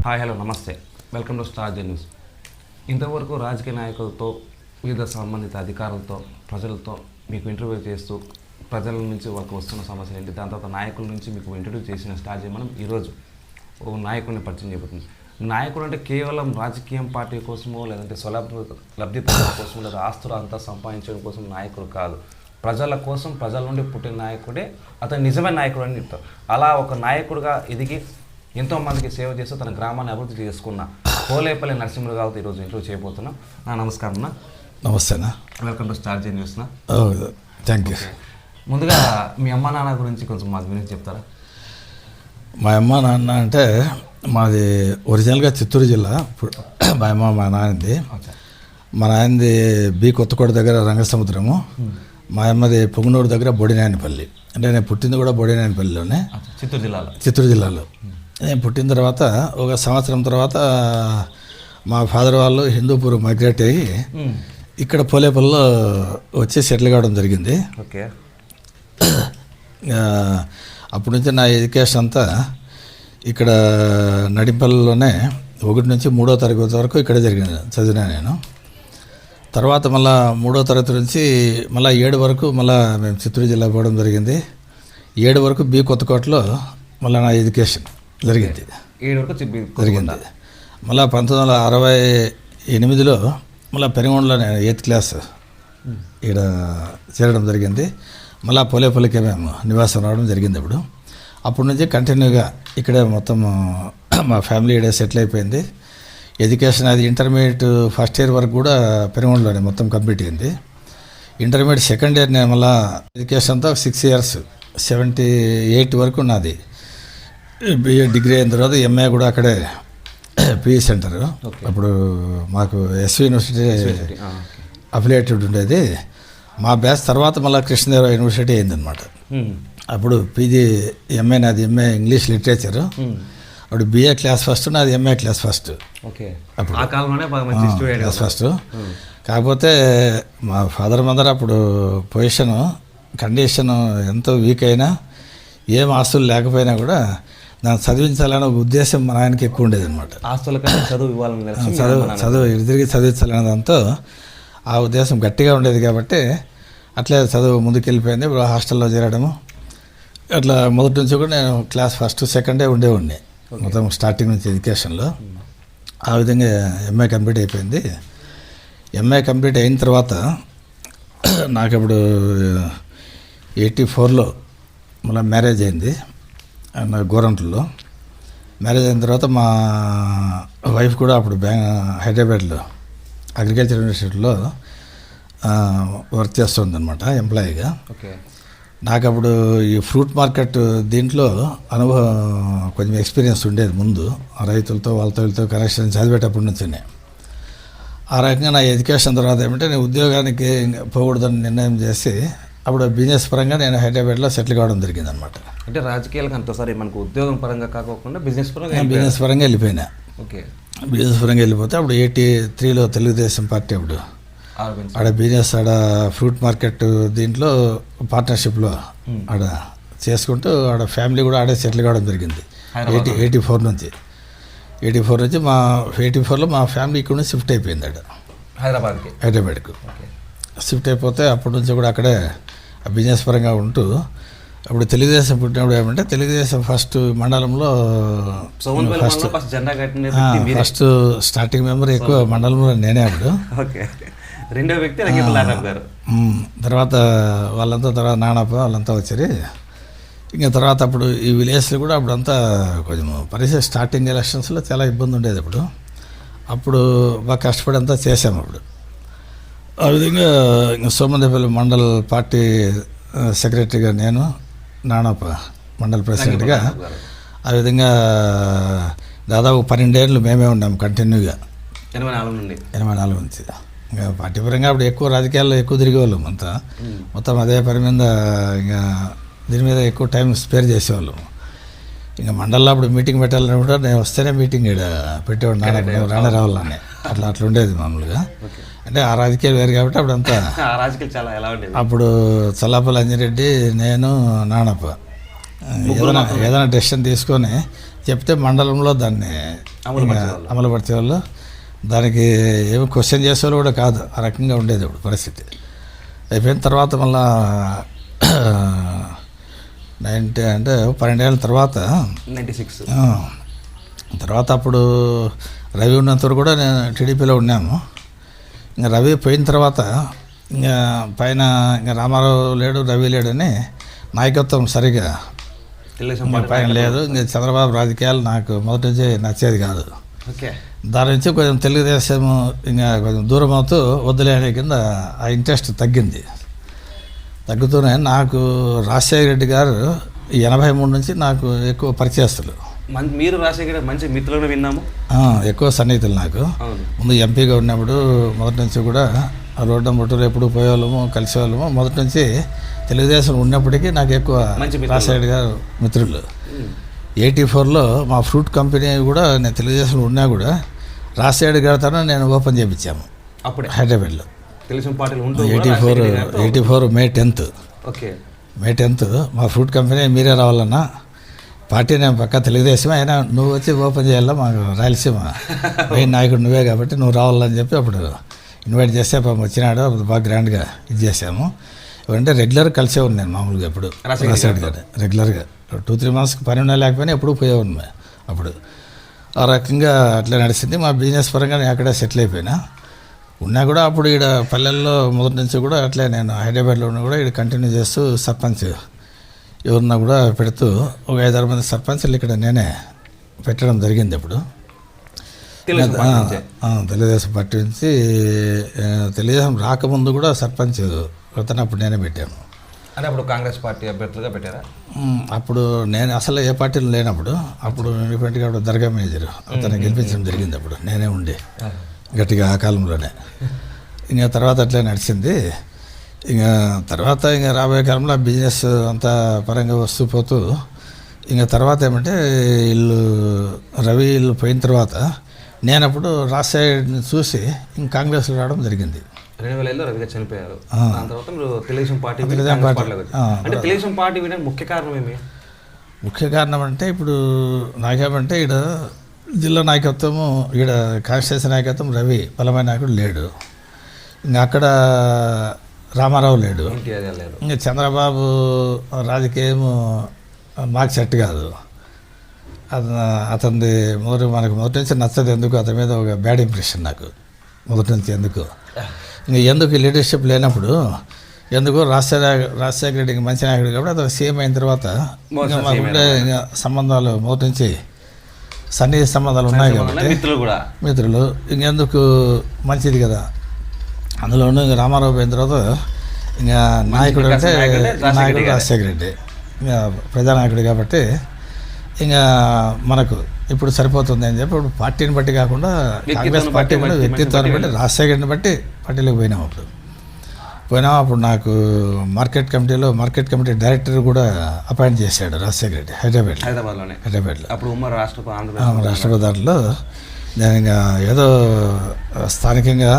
Hi hello నమస్తే, welcome to star J news. ఇంతవరకు రాజకీయ నాయకులతో, వివిధ సంబంధిత అధికారులతో, ప్రజలతో మీకు ఇంటర్వ్యూ చేస్తూ ప్రజల నుంచి వాళ్ళకి వస్తున్న సమస్యలు ఏంటి, దాని తర్వాత నాయకుల నుంచి మీకు ఇంట్రడ్యూస్ చేసిన స్టార్ జే మనం ఈరోజు ఓ నాయకుడిని పరిచయం చేయబోతుంది. నాయకుడు అంటే కేవలం రాజకీయం పార్టీ కోసమో లేదంటే లబ్ధి పొందడం కోసమో లేదా ఆస్తులు అంతా సంపాదించడం కోసం నాయకుడు కాదు. ప్రజల కోసం, ప్రజల నుండి పుట్టిన నాయకుడే అతను నిజమైన నాయకుడు అని చెప్తారు. అలా ఒక నాయకుడిగా ఎదిగి ఎంతోమందికి సేవ చేస్తూ తన గ్రామాన్ని అభివృద్ధి చేసుకున్న కోలేపల్లి నరసింహులు గారితో ఈరోజు ఇంటర్వ్యూ చేయబోతున్నాం. నమస్కారం అన్న. నమస్తే అన్న. Welcome to star J news. Thank you. ముందుగా మీ అమ్మ నాన్న గురించి కొంచెం మా గురించి చెప్తారా? మా అమ్మ నాన్న అంటే మాది ఒరిజినల్గా చిత్తూరు జిల్లా. మా అమ్మ మా నాన్నది. మా నాన్నది బి కొత్తకోట దగ్గర రంగసముద్రము, మా అమ్మది పొంగునూరు దగ్గర బొడినాయనపల్లి. అంటే నేను పుట్టింది కూడా బొడినాయనపల్లిలోనే, చిత్తూరు జిల్లాలో. నేను పుట్టిన తర్వాత ఒక సంవత్సరం తర్వాత మా ఫాదర్ వాళ్ళు హిందూపూర్ మైగ్రేట్ అయ్యి ఇక్కడ పోలేపల్లిలో వచ్చి సెటిల్ కావడం జరిగింది. ఓకే. అప్పటి నుంచి నా ఎడ్యుకేషన్ అంతా ఇక్కడ నడింపల్లిలోనే 1 నుంచి 3వ తరగతి వరకు ఇక్కడే జరిగింది, చదివినా నేను. తర్వాత మళ్ళీ 3వ తరగతి నుంచి మళ్ళీ 7 వరకు మళ్ళీ మేము చిత్తూరు జిల్లా పోవడం జరిగింది. 7 వరకు బి కొత్తకోటలో మళ్ళీ నా ఎడ్యుకేషన్ జరిగింది. మళ్ళీ 1968లో మళ్ళీ పెనుగొండలో నేను 8th క్లాస్ ఇక్కడ చేరడం జరిగింది. మళ్ళీ పోలేపల్లికే మేము నివాసం రావడం జరిగింది. అప్పటి నుంచి కంటిన్యూగా ఇక్కడే మొత్తం మా ఫ్యామిలీ ఇక్కడే సెటిల్ అయిపోయింది. ఎడ్యుకేషన్ అది ఇంటర్మీడియట్ ఫస్ట్ ఇయర్ వరకు కూడా పెనుగొండలోనే మొత్తం కంప్లీట్ అయింది. ఇంటర్మీడియట్ సెకండ్ ఇయర్ నేను మళ్ళీ ఎడ్యుకేషన్తో 6 years 78 వరకు నాది. బిఏ డిగ్రీ అయిన తర్వాత ఎంఏ కూడా అక్కడే పిఈ సెంటర్. అప్పుడు మాకు ఎస్వి యూనివర్సిటీ అఫిలియేటెడ్ ఉండేది. మా బ్యాచ్ తర్వాత మళ్ళీ కృష్ణదేవరాయ యూనివర్సిటీ అయిందనమాట. అప్పుడు పీజీ ఎంఏ నాది ఎంఏ ఇంగ్లీష్ లిటరేచరు. అప్పుడు బిఏ క్లాస్ ఫస్ట్, నాది MA class first. Class first. కాకపోతే మా ఫాదర్ మదర్ అప్పుడు పొజిషను కండిషన్ ఎంతో వీక్ అయినా, ఏం ఆస్తులు లేకపోయినా కూడా నన్ను చదివించాలనే ఒక ఉద్దేశం మా నాయనకి ఎక్కువ ఉండేది అనమాట. చదువు తిరిగి చదివించాలనే దాంతో ఆ ఉద్దేశం గట్టిగా ఉండేది కాబట్టి అట్లే చదువు ముందుకెళ్ళిపోయింది. ఇప్పుడు హాస్టల్లో చేరడము అట్లా మొదటి నుంచి కూడా నేను క్లాస్ ఫస్ట్ సెకండే ఉండేవాడిని మొత్తం స్టార్టింగ్ నుంచి ఎడ్యుకేషన్లో. ఆ విధంగా ఎంఏ కంప్లీట్ అయిపోయింది. ఎంఏ కంప్లీట్ అయిన తర్వాత నాకు ఇప్పుడు 84లో మళ్ళీ మ్యారేజ్ అయింది గోరంట్లలో. మ్యారేజ్ అయిన తర్వాత మా వైఫ్ కూడా అప్పుడు హైదరాబాద్లో అగ్రికల్చర్ యూనివర్సిటీలో వర్క్ చేస్తుంది అనమాట, ఎంప్లాయీగా. నాకు అప్పుడు ఈ ఫ్రూట్ మార్కెట్ దీంట్లో అనుభవం కొంచెం ఎక్స్పీరియన్స్ ఉండేది ముందు. రైతులతో వాళ్ళతో కనెక్షన్ చదివేటప్పటి నుంచినే. ఆ రకంగా నా ఎడ్యుకేషన్ తర్వాత ఏమంటే నేను ఉద్యోగానికి పోకూడదని నిర్ణయం చేసి అప్పుడు బిజినెస్ పరంగా నేను హైదరాబాద్లో సెటిల్ కావడం జరిగింది అనమాట. అంటే రాజకీయాలకు అంతసారి మనకు ఉద్యోగం పరంగా కాకుండా బిజినెస్ పరంగా వెళ్ళిపోయినా. బిజినెస్ పరంగా వెళ్ళిపోతే అప్పుడు 83లో తెలుగుదేశం పార్టీ అప్పుడు ఆడ బిజినెస్ ఆడ ఫ్రూట్ మార్కెట్ దీంట్లో పార్ట్నర్షిప్లో ఆడ చేసుకుంటూ ఆడ ఫ్యామిలీ కూడా ఆడే సెటిల్ కావడం జరిగింది. 84 నుంచి మా 84లో మా ఫ్యామిలీ ఇక్కడ నుంచి షిఫ్ట్ అయిపోయింది ఆడ హైదరాబాద్కు. షిఫ్ట్ అయిపోతే అప్పటి నుంచి కూడా అక్కడే బిజినెస్ పరంగా ఉంటూ అప్పుడు తెలుగుదేశం పుట్టినప్పుడు ఏమంటే తెలుగుదేశం ఫస్ట్ మండలంలో ఫస్ట్ స్టార్టింగ్ మెంబర్ ఎక్కువ మండలంలో నేనే అప్పుడు. రెండో వ్యక్తి తర్వాత వాళ్ళంతా తర్వాత నానప్ప వాళ్ళంతా వచ్చారు. ఇంకా తర్వాత అప్పుడు ఈ విలేజ్లో కూడా అప్పుడంతా కొంచెం పరిస్థితి స్టార్టింగ్ ఎలక్షన్స్లో చాలా ఇబ్బంది ఉండేది. అప్పుడు బాగా కష్టపడి అంతా చేసాము. అప్పుడు ఆ విధంగా ఇంకా సోమందేపల్లి మండల్ పార్టీ సెక్రటరీగా నేను, నానప్ప మండల్ ప్రెసిడెంట్గా. ఆ విధంగా దాదాపు 12 ఏళ్ళు మేమే ఉన్నాము కంటిన్యూగా 84 నుంచి. ఇంకా పార్టీ పరంగా అప్పుడు ఎక్కువ రాజకీయాల్లో ఎక్కువ తిరిగేవాళ్ళం అంతా. మొత్తం అదే పని మీద ఇంకా దీని మీద ఎక్కువ టైం స్పేర్ చేసేవాళ్ళం. ఇంకా మండల్లో అప్పుడు మీటింగ్ పెట్టాలని కూడా నేను వస్తేనే మీటింగ్ ఇక్కడ పెట్టేవాడు, నాన్న రానే రావాలని. అట్లా ఉండేది మామూలుగా. అంటే ఆ రాజకీయాలు వేరు కాబట్టి అప్పుడంతా అప్పుడు చల్లాపల్లి అంజిరెడ్డి, నేను, నానప్ప ఏదైనా డెసిషన్ తీసుకొని చెప్తే మండలంలో దాన్ని అమలుపరిచేవాళ్ళు. దానికి ఏమి క్వశ్చన్ చేసేవాళ్ళు కూడా కాదు, ఆ రకంగా ఉండేది ఇప్పుడు పరిస్థితి. అయిపోయిన తర్వాత మళ్ళా 90 అంటే 12 ఏళ్ళ తర్వాత 96 తర్వాత అప్పుడు రవి ఉన్నంతవరకు కూడా నేను టీడీపీలో ఉన్నాము. ఇంకా రవి పోయిన తర్వాత ఇంకా పైన ఇంకా రామారావు లేడు, రవి లేడని నాయకత్వం సరిగా పైన లేదు. ఇంకా చంద్రబాబు రాజకీయాలు నాకు మొదటి నుంచి నచ్చేది కాదు. దాని నుంచి కొంచెం తెలుగుదేశం ఇంకా కొంచెం దూరం అవుతూ వదిలేని కింద ఆ ఇంట్రెస్ట్ తగ్గుతూనే నాకు రాజశేఖర రెడ్డి గారు 83 నుంచి నాకు ఎక్కువ పరిచయస్తులు. మీరు రాజశేఖర మంచి మిత్రులను విన్నాము, ఎక్కువ సన్నిహితులు నాకు. ముందు ఎంపీగా ఉన్నప్పుడు మొదటి నుంచి కూడా రోడ్డు ముట్టూరు ఎప్పుడు పోయేవాళ్ళము, కలిసేవాళ్ళము. మొదటి నుంచి తెలుగుదేశం ఉన్నప్పటికీ నాకు ఎక్కువ రాజశేఖర గారు మిత్రులు. 84లో మా ఫ్రూట్ కంపెనీ కూడా నేను తెలుగుదేశంలో ఉన్నా కూడా రాజశేఖర గారితో నేను ఓపెన్ చేయించాము అప్పుడే హైదరాబాద్లో. 84 మే 10th. మే 10th మా ఫ్రూట్ కంపెనీ మీరే రావాలన్నా, పార్టీ నేను పక్కా తెలుగుదేశమే అయినా నువ్వు వచ్చి ఓపెన్ చేయాలా, మాకు రాయలసీమ మెయిన్ నాయకుడు నువ్వే కాబట్టి నువ్వు రావాలని చెప్పి అప్పుడు ఇన్వైట్ చేస్తే వచ్చినాడు. అప్పుడు బాగా గ్రాండ్గా ఇది చేసాము. ఇవంటే రెగ్యులర్గా కలిసే ఉన్నాను మామూలుగా ఎప్పుడు రాజశేఖర్ గారు రెగ్యులర్గా 2-3 మంత్స్కి పని ఉన్నా లేకపోయినా ఎప్పుడు పోయేవాడిని. అప్పుడు ఆ రకంగా అట్లా నడిచింది. మా బిజినెస్ పరంగా నేను అక్కడే సెటిల్ అయిపోయినా. ఉన్నా కూడా అప్పుడు ఈడ పల్లెల్లో మొదటి నుంచి కూడా అట్లే నేను హైదరాబాద్లో ఉన్నా కూడా ఈడ కంటిన్యూ చేస్తూ సర్పంచ్ ఎవరన్నా కూడా పెడుతూ ఒక 5-6 మంది సర్పంచ్లు ఇక్కడ నేనే పెట్టడం జరిగింది. అప్పుడు తెలుగుదేశం పార్టీ నుంచి తెలుగుదేశం రాకముందు కూడా సర్పంచ్ అతను అప్పుడు నేనే పెట్టాను. అంటే అప్పుడు కాంగ్రెస్ పార్టీ అభ్యర్థులుగా పెట్టారా? అప్పుడు నేను అసలు ఏ పార్టీలో లేనప్పుడు అప్పుడు ఇండిపెండెంట్గా అప్పుడు దర్గా మేనేజర్ అతను గెలిపించడం జరిగింది. అప్పుడు నేనే ఉండి గట్టిగా ఆ కాలంలోనే. ఇంకా తర్వాత అట్లే నడిచింది. ఇంకా తర్వాత ఇంకా రాబోయే కాలంలో బిజినెస్ అంతా పరంగా వస్తూ పోతూ ఇంకా తర్వాత ఏమంటే రవి ఇల్లు పోయిన తర్వాత నేను అప్పుడు రాజశేఖర్ని చూసి ఇంక కాంగ్రెస్లో రావడం జరిగింది. 2000లో రవి గారు చనిపోయారు. దాని తర్వాత మీరు తెలుగుదేశం పార్టీ అంటే తెలుగుదేశం పార్టీ వినడానికి ముఖ్య కారణం ఏమి? ముఖ్య కారణం అంటే ఇప్పుడు నాకేమంటే ఈడ జిల్లా నాయకత్వము, ఈడ కాన్స్టిట్యూన్సీ నాయకత్వం రవి బలమైన నాయకుడు లేడు. ఇంకా అక్కడ రామారావు లేడు. ఇంకా చంద్రబాబు రాజకీయము మాకు సెట్ కాదు. అతనిది మనకు మొదటి నుంచి నచ్చదు. ఎందుకు అతని మీద ఒక బ్యాడ్ ఇంప్రెషన్ నాకు మొదటి నుంచి. ఎందుకు లీడర్షిప్ లేనప్పుడు ఎందుకు రాజశేఖర రెడ్డికి మంచి నాయకుడు కాబట్టి అతను సీఎం అయిన తర్వాత మాకుండే సంబంధాలు మొదటి నుంచి సన్నిహిత సంబంధాలు ఉన్నాయి కాబట్టి మిత్రులు ఇంకెందుకు మంచిది కదా. అందులోనూ ఇంకా రామారావు పోయిన తర్వాత ఇంకా నాయకుడు అంటే నాయకుడు రాజశేఖర రెడ్డి ఇంకా ప్రజానాయకుడు కాబట్టి ఇంకా మనకు ఇప్పుడు సరిపోతుంది అని చెప్పి ఇప్పుడు పార్టీని బట్టి కాకుండా కాంగ్రెస్ పార్టీ కూడా వ్యక్తిత్వాన్ని బట్టి రాజశేఖర్ని బట్టి పార్టీలోకి పోయినాం. అప్పుడు నాకు మార్కెట్ కమిటీ డైరెక్టర్ కూడా అపాయింట్ చేశాడు రాజశేఖర రెడ్డి హైదరాబాద్లో. అప్పుడు ఉమ్మడి రాష్ట్రపతి దాంట్లో నేను ఇంకా ఏదో స్థానికంగా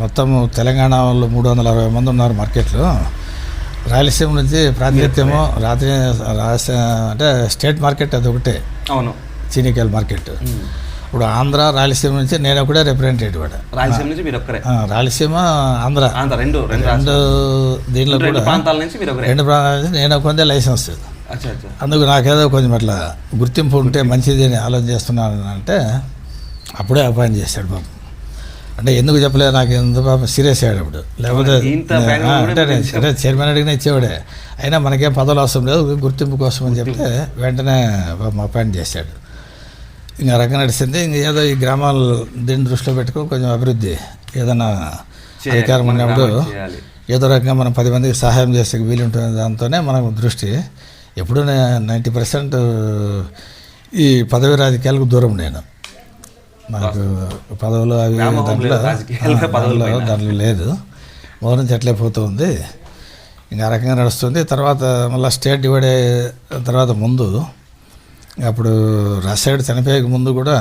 మొత్తం తెలంగాణ వాళ్ళు 360 మంది ఉన్నారు మార్కెట్లో. రాయలసీమ నుంచి ప్రాతినిధ్యము అంటే స్టేట్ మార్కెట్ అది ఒకటే, అవును, చీనికాయల మార్కెట్. ఇప్పుడు ఆంధ్ర రాయలసీమ నుంచి నేను ఒకటే రిప్రజెంటేటివ్. రాయలసీమ ఆంధ్ర రెండు దీనిలో కూడా 2 ప్రాంతాల నుంచి నేను కొంత లైసెన్స్. అందుకు నాకేదో కొంచెం అట్లా గుర్తింపు ఉంటే మంచిది అని ఆలోచన చేస్తున్నాను. అంటే అప్పుడే అపాయింట్ చేశాడు పాపం. అంటే ఎందుకు చెప్పలేదు నాకు, ఎందుకు పాపం సీరియస్ అయ్యాడు అప్పుడు. లేకపోతే అంటే చైర్మన్ అడిగినా ఇచ్చేవాడే, అయినా మనకేం పదవులు అవసరం లేదు, గుర్తింపు కోసం అని చెప్తే వెంటనే పాపం అపాయింట్ చేశాడు. ఇంకా రకంగా నడిచింది. ఇంక ఏదో ఈ గ్రామాలు దీన్ని దృష్టిలో పెట్టుకుని కొంచెం అభివృద్ధి ఏదైనా అధికారం ఉన్నప్పుడు ఏదో రకంగా మనం 10 మందికి సహాయం చేసే వీలుంటుంది. దాంతోనే మనకు దృష్టి. ఎప్పుడు 90% ఈ పదవి రాజకీయాలకు దూరం. నేను నాకు పదవులు అవి దాంట్లో లేదు. మొదటి నుంచి అట్లే పోతూ ఉంది. ఇంకా ఆ రకంగా నడుస్తుంది. తర్వాత మళ్ళీ స్టేట్ డివైడ్ అయిన తర్వాత ముందు అప్పుడు రాజశేఖర్ చనిపోయే ముందు కూడా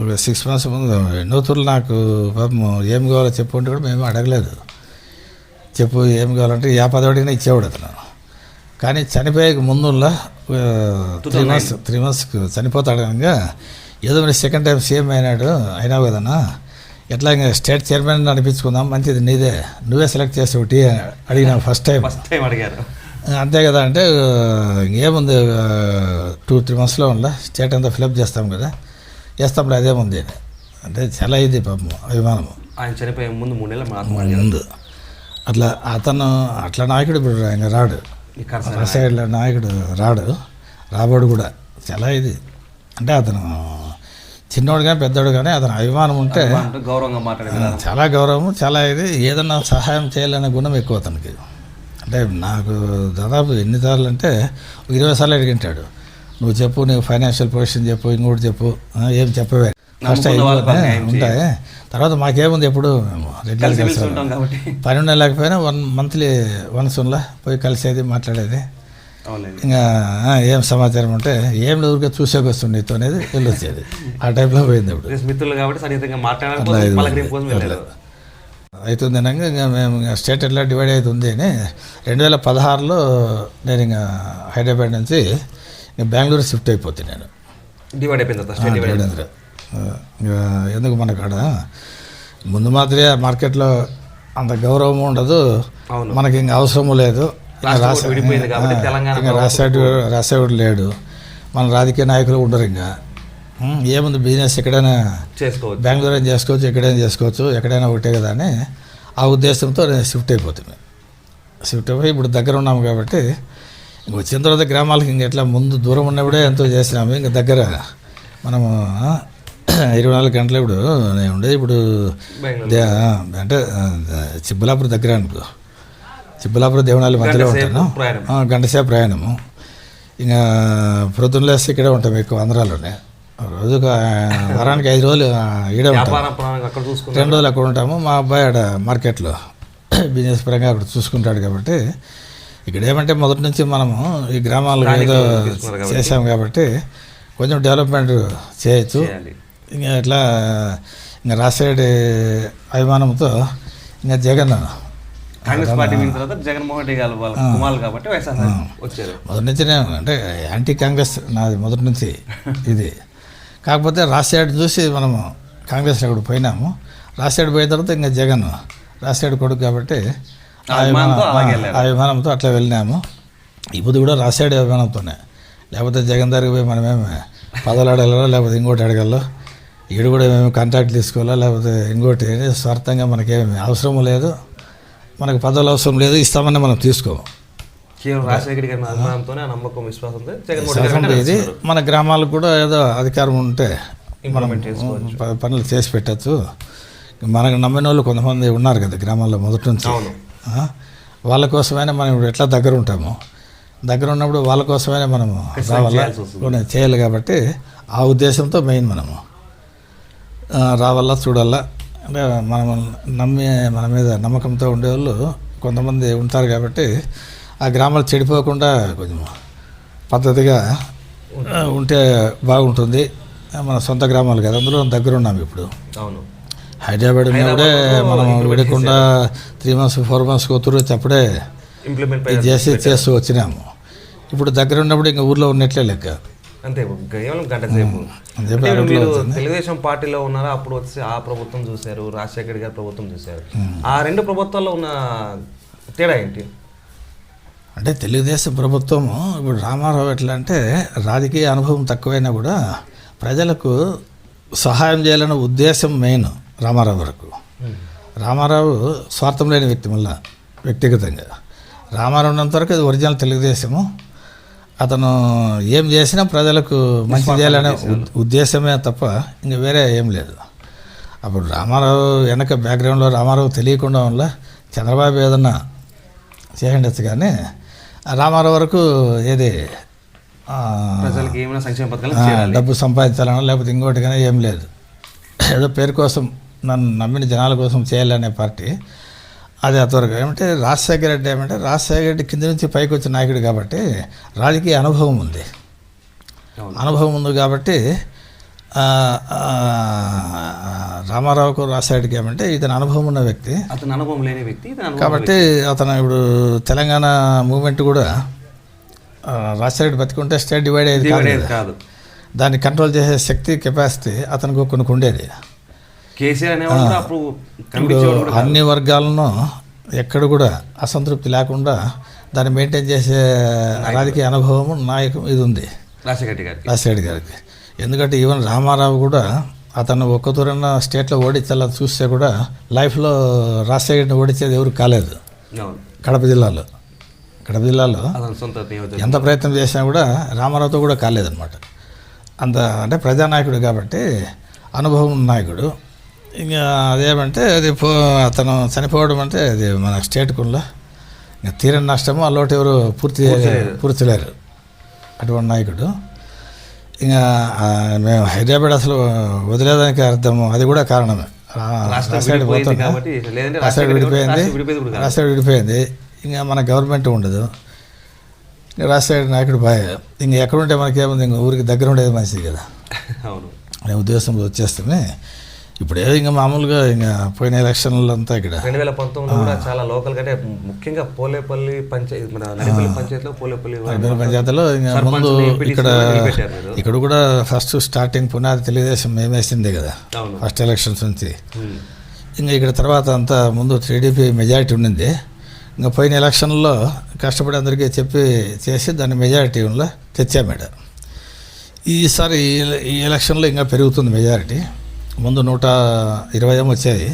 ఒక 6 months ముందు ఎన్నోతులు నాకు పాపం ఏం కావాలో చెప్పు అంటే కూడా మేము అడగలేదు. చెప్పు ఏం కావాలంటే ఏ పదవి అడిగినా ఇచ్చేవాడు అతను. కానీ చనిపోయే ముందులా 3 మంత్స్కి చనిపోతాడు కనుక ఏదో మరి సెకండ్ టైం సీఎం అయినావు కదన్నా, ఎట్లా ఇంకా స్టేట్ చైర్మన్ అనిపించుకుందాం, మంచిది నీదే, నువ్వే సెలెక్ట్ చేసి ఒకటి అడిగినా ఫస్ట్ టైం అడిగారు. అంతే కదా అంటే ఏముంది 2-3 మంత్స్లో ఉందా స్టేట్ అంతా ఫిలప్ చేస్తాం కదా, చేస్తాంలే అదేముంది అంటే చాలా ఇది పాపం అభిమానము. ఆయన చనిపోయే ముందు 3 నెలల ముందు అట్లా అట్లా నాయకుడు ఇప్పుడు ఆయన రాడు, సైడ్లో నాయకుడు రాబోడు కూడా చాలా ఇది అంటే అతను చిన్నోడు కానీ పెద్దోడు కానీ అతను అభిమానం ఉంటే గౌరవంగా మాట్లాడే చాలా గౌరవం, చాలా ఇది ఏదన్నా సహాయం చేయాలనే గుణం ఎక్కువ అతనికి. అంటే నాకు దాదాపు ఎన్నిసార్లు అంటే 20 సార్లు అడిగింటాడు, నువ్వు చెప్పు, నువ్వు ఫైనాన్షియల్ పొజిషన్ చెప్పు, ఇంకోటి చెప్పు, ఏం చెప్పవే ఫస్ట్ ఉంటాయి, తర్వాత మాకేముంది ఎప్పుడు రెగ్యులర్ చేస్తాం, పని ఉండే లేకపోయినా 1 మంత్లీ వన్స్ పోయి కలిసేది మాట్లాడేది, ఇంకా ఏం సమాచారం ఉంటే ఏం ఊరికే చూసేకి వస్తుంది నీతో అనేది వెళ్ళొచ్చేది. ఆ టైప్లో పోయింది ఇప్పుడు మిత్రులు కాబట్టి అవుతుంది అనగా ఇంకా మేము స్టేట్ ఎట్లా డివైడ్ అవుతుంది అని 2016లో నేను ఇంకా హైదరాబాద్ నుంచి ఇంకా బెంగళూరు షిఫ్ట్ అయిపోతుంది. నేను డివైడ్ అయిపోయింది ఎందుకు మనకాడ ముందు మాదిరి మార్కెట్లో అంత గౌరవం ఉండదు, మనకి ఇంకా అవసరము లేదు, ఇంకా రాసేవాడు లేడు, మన రాజకీయ నాయకులు ఉండరు, ఇంకా ఏముంది బిజినెస్ ఎక్కడైనా చేసుకోవచ్చు, బెంగళూరు అయినా చేసుకోవచ్చు, ఎక్కడైనా చేసుకోవచ్చు, ఎక్కడైనా ఒకటే కదా అని ఆ ఉద్దేశంతో నేను షిఫ్ట్ అయిపోతుంది. షిఫ్ట్ అయిపోయి ఇప్పుడు దగ్గర ఉన్నాము కాబట్టి ఇంక వచ్చిన తర్వాత గ్రామాలకి ఇంక ఎట్లా ముందు దూరం ఉన్నప్పుడే ఎంతో చేసినాము, ఇంకా దగ్గర మనము 24 గంటలు ఇప్పుడు నేను ఉండేది ఇప్పుడు అంటే చిబ్బలాపురం దగ్గర అనుకో, చిబ్బలాపురం దేవనాలి మధ్యలో ఉంటాను, గంటసేపు ప్రయాణము. ఇంకా ప్రొద్దున లేస్తే ఇక్కడే ఉంటాం ఎక్కువ ఆంధ్రాలోనే, రోజు వారానికి 5 రోజులు ఈడే ఉంటాం, 2 రోజులు అక్కడ ఉంటాము. మా అబ్బాయి ఆడ మార్కెట్లో బిజినెస్ పరంగా అక్కడ చూసుకుంటాడు కాబట్టి ఇక్కడ ఏమంటే మొదటి నుంచి మనము ఈ గ్రామాల్లో ఏదో చేసాం కాబట్టి కొంచెం డెవలప్మెంట్ చేయొచ్చు. ఇంకా ఇట్లా ఇంకా రాజశేఖర్ అభిమానంతో ఇంకా జగన్ కాంగ్రెస్ పార్టీ తర్వాత జగన్మోహన్ రెడ్డి గారు వాళ్ళ కుమారులు కాబట్టి వచ్చారు. మొదటి నుంచి నేను అంటే యాంటీ కాంగ్రెస్ నాది మొదటి నుంచి ఇది. కాకపోతే రాజశేఖర్ చూసి మనము కాంగ్రెస్లో కూడా పోయినాము, రాజశేఖర్ పోయిన తర్వాత ఇంకా జగన్ రాజశేఖర్ కొడుకు కాబట్టి అభిమానంతో అట్లా వెళ్ళినాము. ఇప్పుడు కూడా రాజశేఖర్ అభిమానంతోనే, లేకపోతే జగన్ దగ్గరికి పోయి మనమేమి పదవులు అడగాలో లేకపోతే ఇంకోటి అడగాలో, ఈడు కూడా మేము కాంట్రాక్ట్ తీసుకోవాలో లేకపోతే ఇంకోటి స్వార్థంగా మనకేమి అవసరం లేదు, మనకు పదవులు అవసరం లేదు, ఇస్తామని మనం తీసుకోము. ఇది మన గ్రామాలకు కూడా ఏదో అధికారం ఉంటే మనం పనులు చేసి పెట్టచ్చు. మనకు నమ్మిన వాళ్ళు కొంతమంది ఉన్నారు కదా గ్రామాల్లో మొదటి నుంచి, వాళ్ళ కోసమైనా మనం ఇప్పుడు ఎట్లా దగ్గర ఉంటాము, దగ్గర ఉన్నప్పుడు వాళ్ళ కోసమైనా మనము రావాలా చేయాలి కాబట్టి ఆ ఉద్దేశంతో మెయిన్ మనము రావాలా చూడాలా అంటే మనం మన మీద నమ్మకంతో ఉండేవాళ్ళు కొంతమంది ఉంటారు కాబట్టి ఆ గ్రామాలు చెడిపోకుండా కొంచెం పద్ధతిగా ఉంటే బాగుంటుంది. మన సొంత గ్రామాలు కదా, అందులో దగ్గర ఉన్నాము. ఇప్పుడు హైదరాబాద్ ఉన్నప్పుడే మనం విడకుండా 3 months 4 months కొత్తూరు అప్పుడే చేస్తూ వచ్చినాము. ఇప్పుడు దగ్గర ఉన్నప్పుడు ఇంకా ఊర్లో ఉన్నట్లే లెక్క. అంతే, కేవలం గంట సేపు. మీరు తెలుగుదేశం పార్టీలో ఉన్నారా, అప్పుడు వచ్చి ఆ ప్రభుత్వం చూశారు, రాజశేఖర్ గారి ప్రభుత్వం చూశారు, ఆ 2 ప్రభుత్వాల్లో ఉన్న తేడా ఏంటి? అంటే తెలుగుదేశం ప్రభుత్వము ఇప్పుడు రామారావు ఎట్లా అంటే రాజకీయ అనుభవం తక్కువైనా కూడా ప్రజలకు సహాయం చేయాలనే ఉద్దేశం మెయిన్ రామారావు వరకు. రామారావు స్వార్థం లేని వ్యక్తి, మళ్ళా వ్యక్తిగతంగా రామారావు ఉన్నంత వరకు అది ఒరిజినల్ తెలుగుదేశము. అతను ఏం చేసినా ప్రజలకు మంచి చేయాలనే ఉద్దేశమే తప్ప ఇంకా వేరే ఏం లేదు. అప్పుడు రామారావు వెనక బ్యాక్గ్రౌండ్లో రామారావు తెలియకుండా వల్ల చంద్రబాబు ఏదన్నా చేయండొచ్చు, కానీ రామారావు వరకు ఏది ప్రజలకు ఏమైనా సంక్షేమ పథకాలు డబ్బు సంపాదించాలన్నా లేకపోతే ఇంకోటి కానీ ఏం లేదు. ఏదో పేరు కోసం నన్ను నమ్మిన జనాల కోసం చేయాలనే పార్టీ అది. అంతవరకు ఏమంటే రాజశేఖర్ రెడ్డి ఏమంటే రాజశేఖర్ రెడ్డి కింద నుంచి పైకి వచ్చిన నాయకుడు కాబట్టి రాజకీయ అనుభవం ఉంది. అనుభవం ఉంది కాబట్టి రామారావుకు రాజశేఖర్కి ఏమంటే ఇతను అనుభవం ఉన్న వ్యక్తి, అతను అనుభవం లేని వ్యక్తి కాబట్టి అతను ఇప్పుడు తెలంగాణ మూమెంట్ కూడా రాజశేఖర్ బతికుంటే స్టేట్ డివైడ్ అయ్యేది కాదు కదా. కాదు, దాన్ని కంట్రోల్ చేసే శక్తి కెపాసిటీ అతనికి కొన్ని ఉండేది. కేసీఆర్ అనేవాడు కూడా అప్పుడు ఇప్పుడు కనిపించేవాడు కూడా కాదు. అన్ని వర్గాలను ఎక్కడ కూడా అసంతృప్తి లేకుండా దాన్ని మెయింటైన్ చేసే రాజకీయ అనుభవం నాయకం ఇది ఉంది రాజశేఖర్ గారికి. ఎందుకంటే ఈవెన్ రామారావు కూడా అతను ఒక్క తూరన్న స్టేట్లో ఓడించాలని చూస్తే కూడా లైఫ్లో రాజశేఖర్ని ఓడించేది ఎవరు కాలేదు. అవును. కడప జిల్లాలో అతని సొంత నియోజకవర్గం. ఎంత ప్రయత్నం చేసినా కూడా రామారావుతో కూడా కాలేదన్నమాట. అంత అంటే ప్రజానాయకుడు కాబట్టి అనుభవం ఉన్న నాయకుడు. ఇంకా అదేమంటే అది అతను చనిపోవడం అంటే అది మన స్టేట్కుల్లో ఇంకా తీరని నష్టము, అల్లోటి ఎవరు పూర్తిలేరు అటువంటి నాయకుడు. ఇంకా మేము హైదరాబాద్ అసలు వదిలేదానికి అర్థము అది కూడా కారణమే. రాజశేఖర్ విడిపోయింది. ఇంకా మన గవర్నమెంట్ ఉండదు, ఇంకా రాజశేఖర్ నాయకుడు బాయ్. ఇంక ఎక్కడుంటే మనకేముంది, ఇంక ఊరికి దగ్గర ఉండేది మంచిది కదా అనే ఉద్దేశంలో వచ్చేస్తామే. ఇప్పుడు ఇంకా మామూలుగా ఇంకా పోయిన ఎలక్షన్లు అంతా ఇక్కడ 2019 కూడా చాలా లోకల్ కంటే ముఖ్యంగా పోలేపల్లి పంచాయతీ, మన నడిపల్లి పంచాయతీలో పోలేపల్లి పంచాయతీలో ఇంకా ముందు ఇక్కడ కూడా ఫస్ట్ స్టార్టింగ్ పునాది తెలుగుదేశం మేమేసిందే కదా ఫస్ట్ ఎలక్షన్స్ నుంచి. ఇంకా ఇక్కడ తర్వాత అంతా ముందు టీడీపీ మెజారిటీ ఉండింది. ఇంకా పోయిన ఎలక్షన్లో కష్టపడి అందరికీ చెప్పి చేసి దాన్ని మెజారిటీలో తెచ్చామేడ. ఈసారి ఈ ఎలక్షన్లో ఇంకా పెరుగుతుంది మెజారిటీ. ముందు 120 వచ్చాయి,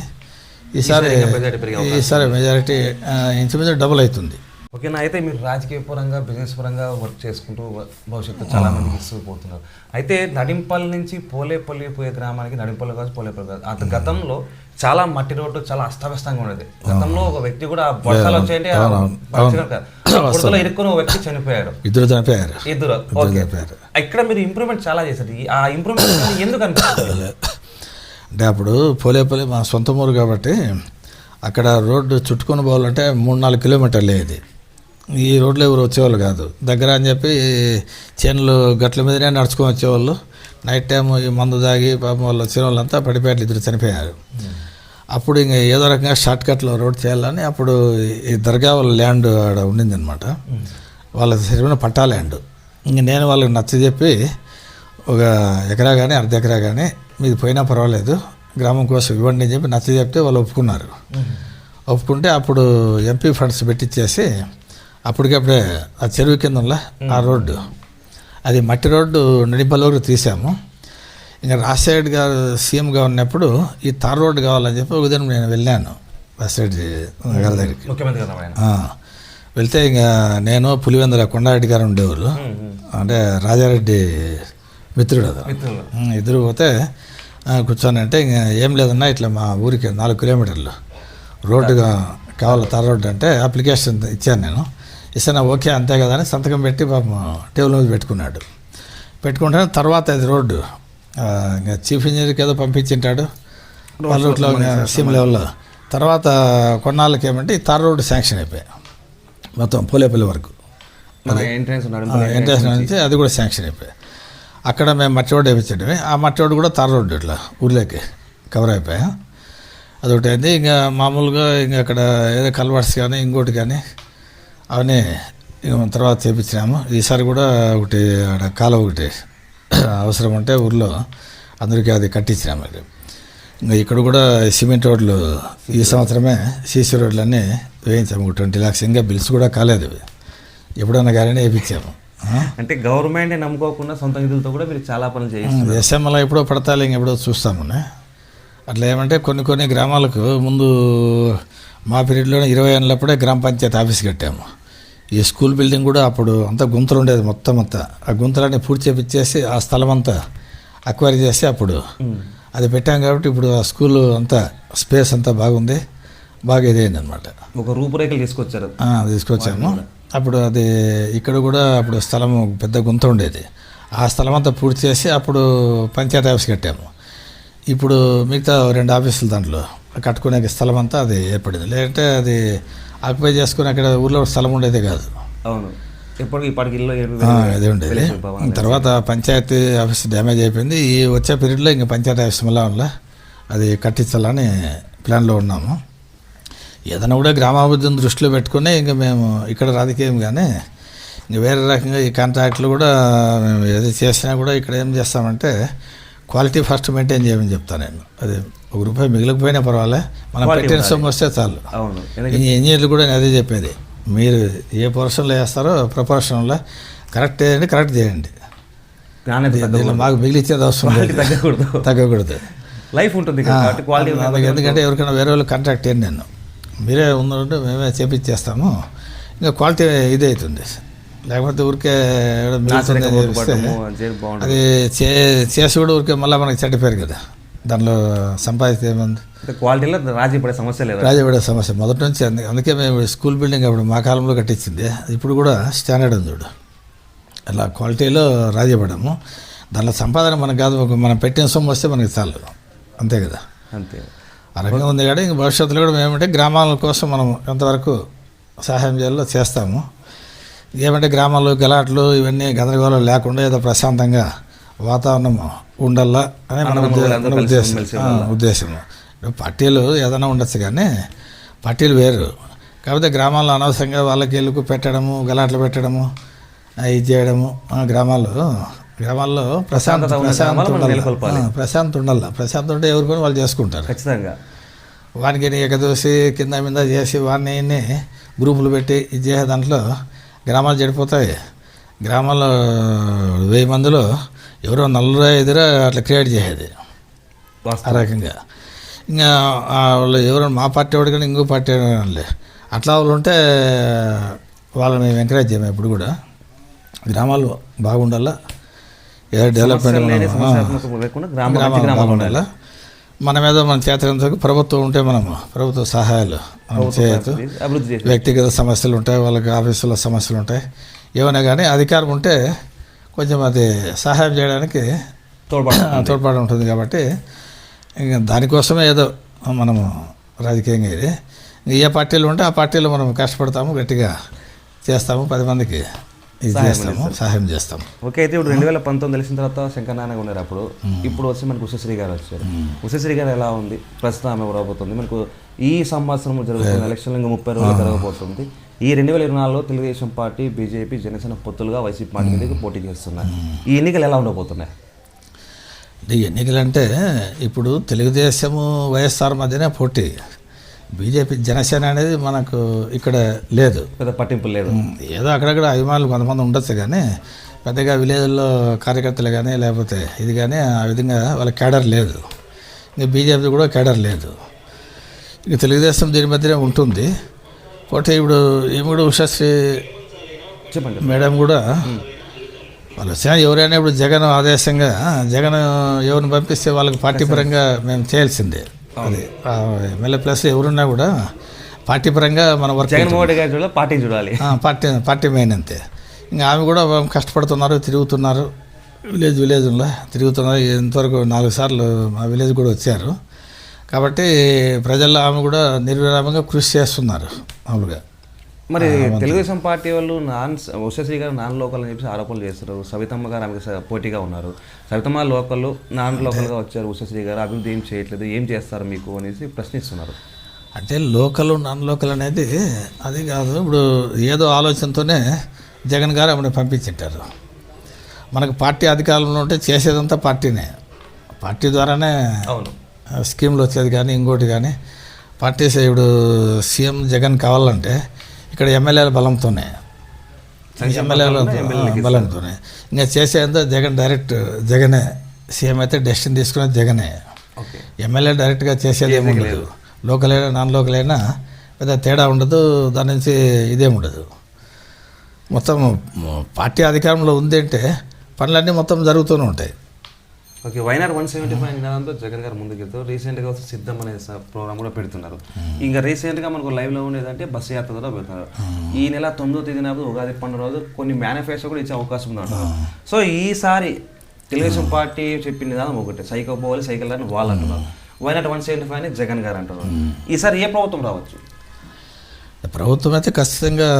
ఈసారి మెజారిటీ ఇంచుమించు డబుల్ అవుతుంది. ఓకేనా. అయితే మీరు రాజకీయ పరంగా బిజినెస్ పరంగా వర్క్ చేసుకుంటూ భవిష్యత్తు చాలా మందికి ఇస్తుపోతున్నారు. అయితే నడింపల్లి నుంచి పోలేపల్లి పోయే గ్రామానికి నడింపల్లి కాదు పోలేపల్లి కాదు, అంత గతంలో చాలా మట్టి రోడ్డు చాలా అస్తవ్యస్తంగా ఉండేది. గతంలో ఒక వ్యక్తి కూడా వర్షాలు వచ్చాయంటే ఇరుక్కుని ఒక వ్యక్తి చనిపోయాడు, ఇద్దరు. ఇక్కడ మీరు ఇంప్రూవ్మెంట్ చాలా చేశారు. ఆ ఇంప్రూవ్మెంట్ ఎందుకు అనిపిస్తుంది అంటే అప్పుడు పోలేపల్లి మా సొంత ఊరు కాబట్టి అక్కడ రోడ్డు చుట్టుకొని పోవాలంటే 3-4 కిలోమీటర్లు అయ్యేది. ఈ రోడ్లో ఎవరు వచ్చేవాళ్ళు కాదు దగ్గర అని చెప్పి చేనులు గట్ల మీదనే నడుచుకొని వచ్చేవాళ్ళు. నైట్ టైం ఈ మందు తాగి పాపం వాళ్ళు వచ్చిన వాళ్ళంతా పడిపోయారు, ఇద్దరు చనిపోయారు. అప్పుడు ఇంకా ఏదో రకంగా షార్ట్ కట్లో రోడ్ చేయాలని అప్పుడు ఈ దర్గా వాళ్ళ ల్యాండ్ ఆడ ఉండింది అనమాట. వాళ్ళకి సరిపోయిన పట్టా ల్యాండ్. ఇంక నేను వాళ్ళకి నచ్చజెప్పి 1 ఎకరా కానీ అర్ధ ఎకరా కానీ మీది పోయినా పర్వాలేదు గ్రామం కోసం ఇవ్వండి అని చెప్పి నచ్చజెప్తే వాళ్ళు ఒప్పుకున్నారు. ఒప్పుకుంటే అప్పుడు ఎంపీ ఫండ్స్ పెట్టించేసి అప్పటికప్పుడే ఆ చెరువు కింద ఆ రోడ్డు అది మట్టి రోడ్డు నడిపల్లి వరకు తీసాము. ఇంకా రాజశేఖర్ గారు సీఎంగా ఉన్నప్పుడు ఈ తార్ రోడ్డు కావాలని చెప్పి ఉదయం నేను వెళ్ళాను రాజశేఖర్ గారి దగ్గరికి. వెళ్తే ఇంకా నేను పులివెందుల కొండారెడ్డి గారు ఉండేవాళ్ళు, అంటే రాజారెడ్డి మిత్రుడు ఇద్దరు పోతే కూర్చొని అంటే ఇంకా ఏం లేదన్నా ఇట్లా మా ఊరికి 4 కిలోమీటర్లు రోడ్డుగా కావాలి తార్ రోడ్డు అంటే అప్లికేషన్ ఇచ్చాను నేను. ఇస్తాను ఓకే అంతే కదా అని సంతకం పెట్టి పాపం టేబుల్ మీద పెట్టుకుంటే తర్వాత అది రోడ్డు ఇంకా చీఫ్ ఇంజనీర్కి ఏదో పంపించింటాడు వాళ్ళ రూట్లో సీఎం లెవెల్లో. తర్వాత కొన్నాళ్ళకి ఏమంటే ఈ తార్ రోడ్డు శాంక్షన్ అయిపోయాయి మొత్తం పోలేపల్లి వరకు. ఎంట్రన్స్ నుంచి అది కూడా శాంక్షన్ అయిపోయాయి. అక్కడ మేము మట్టి రోడ్డు వేయించడమే, ఆ మట్టి రోడ్డు కూడా తార్ రోడ్డు ఇట్లా ఊర్లోకి కవర్ అయిపోయా. అదొకటి అయింది. ఇంకా మామూలుగా ఇంకా అక్కడ ఏదో కల్వర్ట్స్ కానీ ఇంకోటి కానీ అవన్నీ తర్వాత చేపించినాము. ఈసారి కూడా ఒకటి ఆడ కాలువ ఒకటి అవసరం ఉంటే ఊర్లో అందరికీ అది కట్టించినాము. ఇంకా ఇక్కడ కూడా సిమెంట్ రోడ్లు ఈ సంవత్సరమే సీసీ రోడ్లన్నీ వేయించాము 20 lakhs. ఇంకా బిల్స్ కూడా కాలేదు, ఎప్పుడన్నా కానీ వేయించాము. అంటే గవర్నమెంట్ నమ్ముకోకుండా సొంత నిధులతో కూడా మీరు చాలా పనులు చేయాలి. ఎస్ఎంఎల్ ఎప్పుడో పడతాలి, ఇంకెప్పుడో చూస్తాము. అట్లా ఏమంటే కొన్ని గ్రామాలకు ముందు మా పీరియడ్లోనే 20 ఏళ్ళప్పుడే గ్రామ పంచాయతీ ఆఫీస్ కట్టాము. ఈ స్కూల్ బిల్డింగ్ కూడా అప్పుడు అంతా గుంతలు ఉండేది మొత్తం అంతా. ఆ గుంతలన్నీ పూర్తి చేపించేసి ఆ స్థలం అంతా అక్వైర్ చేసి అప్పుడు అది పెట్టాం కాబట్టి ఇప్పుడు ఆ స్కూల్ అంతా స్పేస్ అంతా బాగుంది, బాగా ఇదైంది అనమాట. ఒక రూపురేఖలు తీసుకొచ్చాము. అప్పుడు అది ఇక్కడ కూడా అప్పుడు స్థలం పెద్ద గుంత ఉండేది, ఆ స్థలం అంతా పూర్తి చేసి అప్పుడు పంచాయతీ ఆఫీస్ కట్టాము. ఇప్పుడు మిగతా 2 ఆఫీసులు దాంట్లో కట్టుకునే స్థలం అంతా అది ఏర్పడింది. లేదంటే అది ఆక్యుపై చేసుకుని అక్కడ ఊర్లో స్థలం ఉండేదే కాదు. అవును, అదే ఉండేది. తర్వాత పంచాయతీ ఆఫీస్ డ్యామేజ్ అయిపోయింది. ఈ వచ్చే పీరియడ్లో ఇంకా పంచాయతీ ఆఫీస్ మళ్ళీ అది కట్టించాలని ప్లాన్లో ఉన్నాము. ఏదైనా కూడా గ్రామాభివృద్ధిని దృష్టిలో పెట్టుకుని ఇంకా మేము ఇక్కడ రాజకీయం కానీ ఇంక వేరే రకంగా ఈ కాంట్రాక్ట్లు కూడా మేము ఏది చేసినా కూడా ఇక్కడ ఏం చేస్తామంటే క్వాలిటీ ఫస్ట్ మెయింటైన్ చేయమని చెప్తాను నేను. అది ₹1 మిగిలిపోయినా పర్వాలే, మనం పెట్టిన సొమ్ము వస్తే చాలు. అవును, ఇంజనీర్లు కూడా నేను అదే చెప్పేది, మీరు ఏ పోర్షన్లో వేస్తారో ప్రపోర్షన్లో కరెక్ట్ చేయండి, కరెక్ట్ చేయండి. దీనిలో మాకు మిగిలిచ్చేది అవసరం తగ్గకూడదు, లైఫ్ ఉంటుంది. ఎందుకంటే ఎవరికైనా వేరే వాళ్ళు కాంట్రాక్ట్ ఏంటి, నేను మీరే ఉన్నట్టు మేమే చేపించేస్తాము, ఇంకా క్వాలిటీ ఇదే అవుతుంది. లేకపోతే ఊరికే అది చేసి కూడా ఊరికే మళ్ళీ మనకి చెడ్డపోయారు కదా, దానిలో సంపాదిస్తే ఏముంది. క్వాలిటీలో రాజీ పడే సమస్య లేదు, రాజీ పడే సమస్య మొదటి నుంచి. అందుకే మేము స్కూల్ బిల్డింగ్ అప్పుడు మా కాలంలో కట్టించింది, ఇప్పుడు కూడా స్టాండర్డ్ ఉంది చూడు. అలా క్వాలిటీలో రాజీ పడము, దానిలో సంపాదన మనకు కాదు, మనం పెట్టిన సొమ్ము వస్తే మనకి చాలు, అంతే కదా. అంతే ఆ రకంగా ఉంది కానీ ఇంక భవిష్యత్తులో కూడా మేమంటే గ్రామాల కోసం మనం ఎంతవరకు సహాయం చేయాలో చేస్తాము. ఏమంటే గ్రామాల్లో గలాట్లు ఇవన్నీ గందరగోళం లేకుండా ఏదో ప్రశాంతంగా వాతావరణం ఉండాలా అని మన ఉద్దేశం. పార్టీలు ఏదైనా ఉండొచ్చు కానీ పార్టీలు వేరు. కాకపోతే గ్రామాల్లో అనవసరంగా వాళ్ళకి ఇళ్ళకు పెట్టడము, గలాట్లు పెట్టడము, ఇది చేయడము, గ్రామాల్లో ప్రశాంతత ఉండాలి. ప్రశాంతత ఉంటే ఎవరి పని వాళ్ళు చేసుకుంటారు ఖచ్చితంగా. వానికి ఎగదోసి కింద మీద చేసి వాడిని గ్రూపులు పెట్టి ఇది చేసే దాంట్లో గ్రామాలు చెడిపోతాయి. గ్రామాల్లో 1000 మందిలో ఎవరో 4-5 అట్లా క్రియేట్ చేసేది ఆ రకంగా. ఇంకా వాళ్ళు ఎవరో మా పార్టీ వాడు కానీ ఇంకో పార్టీ వాళ్ళే అట్లా వాళ్ళు ఉంటే వాళ్ళని మేము ఎంకరేజ్ చేయము. ఎప్పుడు కూడా గ్రామాలు బాగుండాలా, ఏదో డెవలప్మెంట్ బాగుండాలా. మన మీద మన చేతనంత ప్రభుత్వం ఉంటే ప్రభుత్వ సహాయాలు మనం చేయొచ్చు. వ్యక్తిగత సమస్యలు ఉంటాయి, వాళ్ళకి ఆఫీసులో సమస్యలు ఉంటాయి, ఏమైనా కానీ అధికారం ఉంటే కొంచెం అది సహాయం చేయడానికి తోడ్పాటు ఉంటుంది. కాబట్టి ఇంకా దానికోసమే ఏదో మనము రాజకీయంగా ఇది ఏ పార్టీలు ఉంటే ఆ పార్టీలో మనం కష్టపడతాము, గట్టిగా చేస్తాము, 10 మందికి సహాయం చేస్తాము. ఓకే, అయితే ఇప్పుడు 2019 తెలిసిన తర్వాత శంకర్ నారాయణ ఉన్నారు. అప్పుడు ఇప్పుడు వచ్చి మనకు ఉషశ్రీ గారు వచ్చారు. ఉషశ్రీ గారు ఎలా ఉంది ప్రస్తుతం? ఆమె రాబోతుంది మనకు ఈ సంవత్సరం జరుగుతున్న ఎలక్షన్లు ఇంకా 30 రోజులు జరగబోతుంది. ఈ 2024లో తెలుగుదేశం పార్టీ, బీజేపీ, జనసేన పొత్తులుగా వైసీపీ పార్టీ మీదకి పోటీ చేస్తున్నాయి. ఈ ఎన్నికలు ఎలా ఉండబోతున్నాయి? ఎన్నికలు అంటే ఇప్పుడు తెలుగుదేశము వైఎస్ఆర్ మధ్యనే పోటీ. బీజేపీ జనసేన అనేది మనకు ఇక్కడ లేదు, పెద్ద పట్టింపు లేదు. ఏదో అక్కడక్కడ అభిమానులు కొంతమంది ఉండొచ్చు కానీ పెద్దగా విలేజ్లో కార్యకర్తలు కానీ లేకపోతే ఇది కానీ ఆ విధంగా వాళ్ళ కేడర్ లేదు. ఇంకా బీజేపీ కూడా కేడర్ లేదు. ఇక తెలుగుదేశం దీని మధ్యనే ఉంటుంది పోటీ. ఇప్పుడు ఏమి కూడా ఉషశ్రీ చెప్పండి మేడం కూడా వాళ్ళు వచ్చినా ఎవరైనా ఇప్పుడు జగన్ ఆదేశంగా జగన్ ఎవరిని పంపిస్తే వాళ్ళకి పార్టీ పరంగా మేము చేయాల్సిందే. అది ఎమ్మెల్యే ప్లస్ ఎవరున్నా కూడా పార్టీ పరంగా మన వర్క్ జగన్మోహన్ గారి పార్టీ చూడాలి, పార్టీ మెయిన్ అంతే. ఇంకా ఆమె కూడా కష్టపడుతున్నారు, తిరుగుతున్నారు, విలేజ్లో తిరుగుతున్నారు. ఇంతవరకు 4 సార్లు మా విలేజ్ కూడా వచ్చారు. కాబట్టి ప్రజల్లో ఆమె కూడా నిర్విరామంగా కృషి చేస్తున్నారు మామూలుగా. మరి తెలుగుదేశం పార్టీ వాళ్ళు ఉషశ్రీ గారు నాన్ లోకల్ అని చెప్పి ఆరోపణలు చేస్తారు. సవితమ్మ గారు ఆమెకు పోటీగా ఉన్నారు. సవితమ్మ లోకల్, నాన్ లోకల్గా వచ్చారు. ఉషశ్రీ గారు అభివృద్ధి ఏం చేయట్లేదు, ఏం చేస్తారు మీకు అనేసి ప్రశ్నిస్తున్నారు. అంటే లోకల్ నాన్ లోకల్ అనేది అది కాదు. ఇప్పుడు ఏదో ఆలోచనతోనే జగన్ గారు ఆమెను పంపించింటారు. మనకు పార్టీ అధికారంలో ఉంటే చేసేదంతా పార్టీనే, పార్టీ ద్వారానే స్కీమ్లు వచ్చేది కానీ ఇంకోటి కానీ. పార్టీ ఇప్పుడు సీఎం జగన్ కావాలంటే ఇక్కడ ఎమ్మెల్యేల బలంతోనే ఇంకా చేసేంత జగనే సీఎం అయితే డెసిషన్ తీసుకునేది జగనే. ఎమ్మెల్యే డైరెక్ట్గా చేసేది ఏముండదు. లోకల్ అయినా నాన్ లోకల్ అయినా పెద్ద తేడా ఉండదు, దాని నుంచి ఇదేముండదు. మొత్తం పార్టీ అధికారంలో ఉంది అంటే పనులన్నీ మొత్తం జరుగుతూనే ఉంటాయి. ఓకే, వైనాడ్ 175 నినాదంతో జగన్ గారు ముందుకెళ్తారు. రీసెంట్గా వచ్చి సిద్ధం అనే ప్రోగ్రామ్ కూడా పెడుతున్నారు. ఇంకా రీసెంట్గా మనకు లైవ్లో ఉండేదంటే బస్సు యాత్ర ద్వారా పెడుతున్నారు. ఈ నెల 9వ తేదీన ఉగాది పండుగ రోజు కొన్ని మేనిఫెస్టో కూడా ఇచ్చే అవకాశం ఉందంటారు. సో ఈసారి తెలుగుదేశం పార్టీ చెప్పిన నిదానం ఒకటి, సైకిల్ పోవాలి సైకిల్ అని వాళ్ళు అంటున్నారు. వైనాడ్ 175 అని జగన్ గారు అంటున్నారు. ఈసారి ఏ ప్రభుత్వం రావచ్చు? ప్రభుత్వం అయితే ఖచ్చితంగా